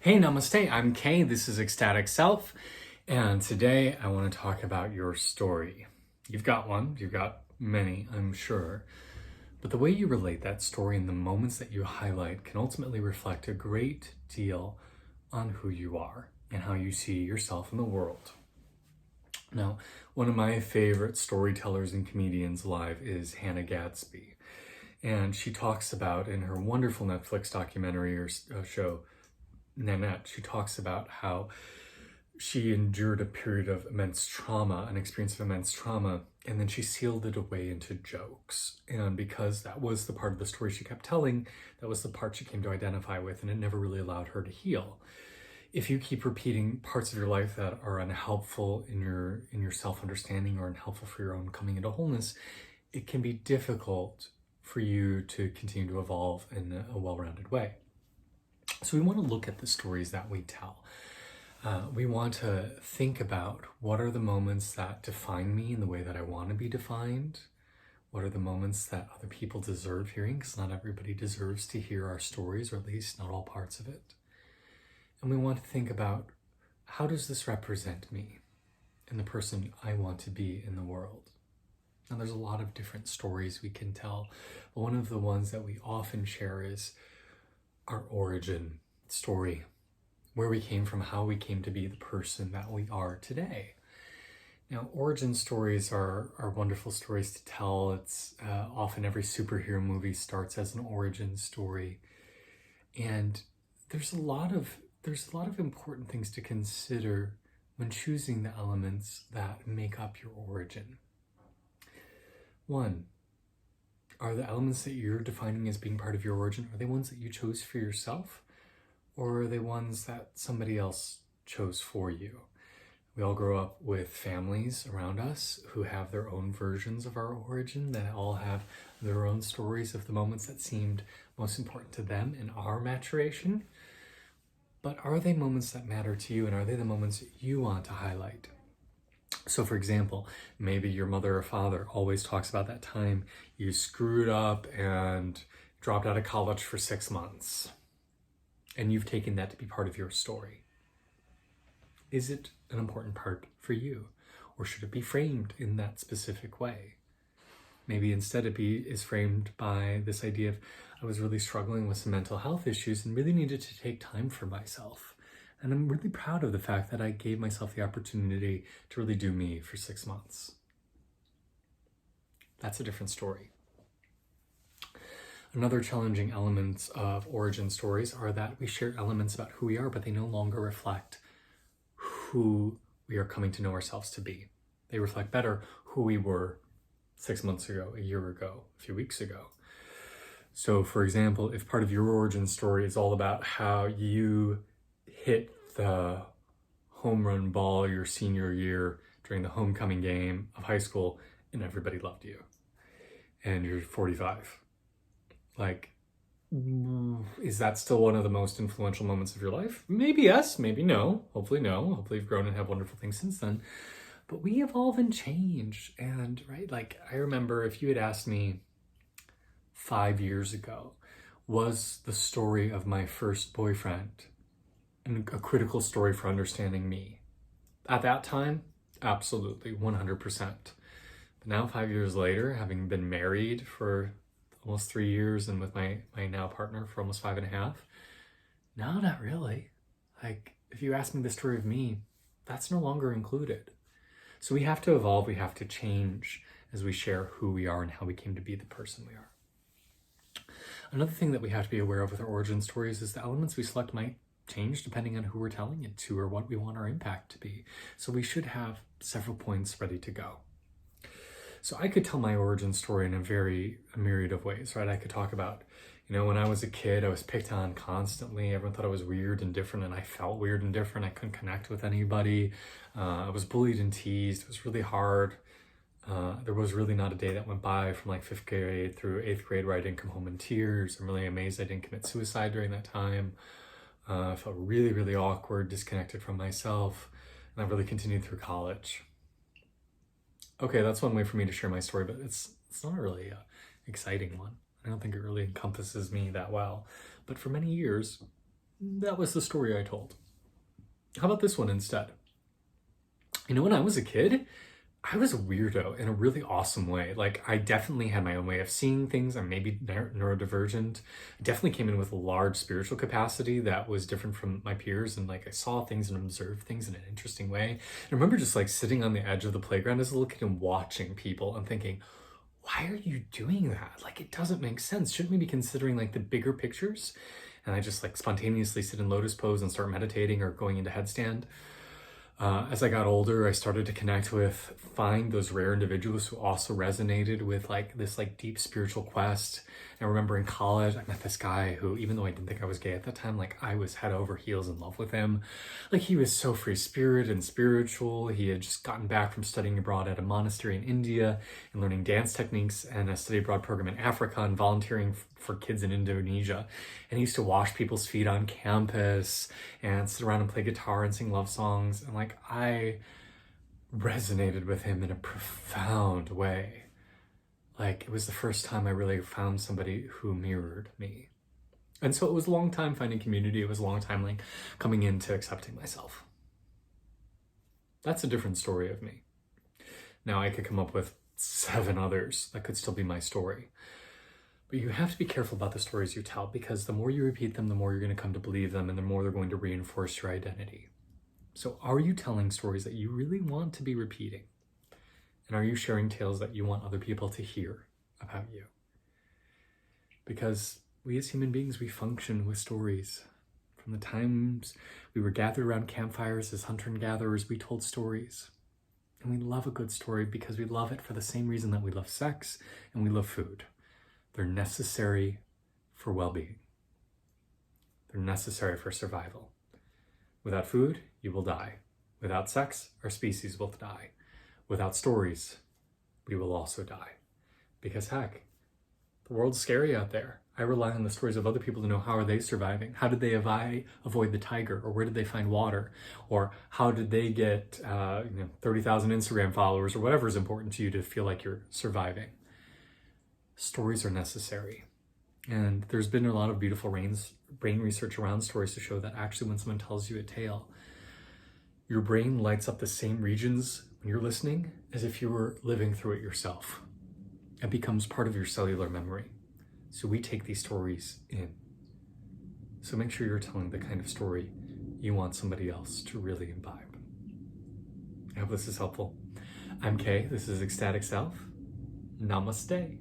Hey, namaste, I'm Kay, this is Ecstatic Self, and today I want to talk about your story. You've got one, you've got many, I'm sure, but the way you relate that story and the moments that you highlight can ultimately reflect a great deal on who you are and how you see yourself in the world. Now, one of my favorite storytellers and comedians alive is Hannah Gadsby, and she talks about in her wonderful Netflix documentary or show, Nanette, she talks about how she endured a period of immense trauma, an experience of immense trauma, and then she sealed it away into jokes. And because that was the part of the story she kept telling, that was the part she came to identify with, and it never really allowed her to heal. If you keep repeating parts of your life that are unhelpful in your self-understanding or unhelpful for your own coming into wholeness, it can be difficult for you to continue to evolve in a well-rounded way. So we want to look at the stories that we tell. We want to think about what are the moments that define me in the way that I want to be defined. What are the moments that other people deserve hearing, because not everybody deserves to hear our stories, or at least not all parts of it. And we want to think about, how does this represent me and the person I want to be in the world? Now, there's a lot of different stories we can tell, but one of the ones that we often share is our origin story, where we came from, how we came to be the person that we are today. Now, origin stories are wonderful stories to tell. It's often every superhero movie starts as an origin story, and there's a lot of important things to consider when choosing the elements that make up your origin. One, are the elements that you're defining as being part of your origin, are they ones that you chose for yourself? Or are they ones that somebody else chose for you? We all grow up with families around us who have their own versions of our origin, that all have their own stories of the moments that seemed most important to them in our maturation. But are they moments that matter to you, and are they the moments you want to highlight? So for example, maybe your mother or father always talks about that time you screwed up and dropped out of college for 6 months, and you've taken that to be part of your story. Is it an important part for you, or should it be framed in that specific way? Maybe instead it is framed by this idea of, I was really struggling with some mental health issues and really needed to take time for myself. And I'm really proud of the fact that I gave myself the opportunity to really do me for 6 months. That's a different story. Another challenging element of origin stories are that we share elements about who we are, but they no longer reflect who we are coming to know ourselves to be. They reflect better who we were 6 months ago, a year ago, a few weeks ago. So for example, if part of your origin story is all about how you hit the home run ball your senior year during the homecoming game of high school and everybody loved you, and you're 45, like, is that still one of the most influential moments of your life? Maybe yes, maybe no. Hopefully no. Hopefully you've grown and have wonderful things since then. But we evolve and change. And right, like, I remember if you had asked me 5 years ago, was the story of my first boyfriend and a critical story for understanding me? At that time, absolutely, 100%. But now 5 years later, having been married for almost 3 years and with my now partner for almost 5.5, no, not really. Like, if you ask me the story of me, that's no longer included. So we have to evolve, we have to change as we share who we are and how we came to be the person we are. Another thing that we have to be aware of with our origin stories is the elements we select might change depending on who we're telling it to or what we want our impact to be. So we should have several points ready to go. So I could tell my origin story in a myriad of ways, right? I could talk about, when I was a kid, I was picked on constantly. Everyone thought I was weird and different, and I felt weird and different. I couldn't connect with anybody. I was bullied and teased. It was really hard. There was really not a day that went by from like 5th grade through 8th grade where I didn't come home in tears. I'm really amazed I didn't commit suicide during that time. I felt really, really awkward, disconnected from myself, and I really continued through college. Okay, that's one way for me to share my story, but it's not a really exciting one. I don't think it really encompasses me that well. But for many years, that was the story I told. How about this one instead? When I was a kid, I was a weirdo in a really awesome way. Like, I definitely had my own way of seeing things. I'm maybe neurodivergent. I definitely came in with a large spiritual capacity that was different from my peers. And like, I saw things and observed things in an interesting way. I remember just like sitting on the edge of the playground as a little kid and watching people and thinking, why are you doing that? Like, it doesn't make sense. Shouldn't we be considering like the bigger pictures? And I just like spontaneously sit in lotus pose and start meditating or going into headstand. As I got older, I started to find those rare individuals who also resonated with like this like deep spiritual quest. And I remember in college, I met this guy who, even though I didn't think I was gay at that time, like I was head over heels in love with him. Like, he was so free spirited and spiritual. He had just gotten back from studying abroad at a monastery in India and learning dance techniques and a study abroad program in Africa and volunteering for kids in Indonesia. And he used to wash people's feet on campus and sit around and play guitar and sing love songs. And like, I resonated with him in a profound way. Like, it was the first time I really found somebody who mirrored me. And so it was a long time finding community. It was a long time like coming into accepting myself. That's a different story of me. Now I could come up with 7 others that could still be my story. But you have to be careful about the stories you tell, because the more you repeat them, the more you're going to come to believe them, and the more they're going to reinforce your identity. So are you telling stories that you really want to be repeating? And are you sharing tales that you want other people to hear about you? Because we as human beings, we function with stories. From the times we were gathered around campfires as hunter and gatherers, we told stories. And we love a good story because we love it for the same reason that we love sex and we love food. They're necessary for well-being. They're necessary for survival. Without food, you will die. Without sex, our species will die. Without stories, we will also die. Because heck, the world's scary out there. I rely on the stories of other people to know, how are they surviving? How did they avoid the tiger? Or where did they find water? Or how did they get 30,000 Instagram followers, or whatever is important to you to feel like you're surviving? Stories are necessary. And there's been a lot of beautiful brain research around stories to show that actually when someone tells you a tale, your brain lights up the same regions when you're listening as if you were living through it yourself. It becomes part of your cellular memory. So we take these stories in. So make sure you're telling the kind of story you want somebody else to really imbibe. I hope this is helpful. I'm Kay. This is Ecstatic Self. Namaste.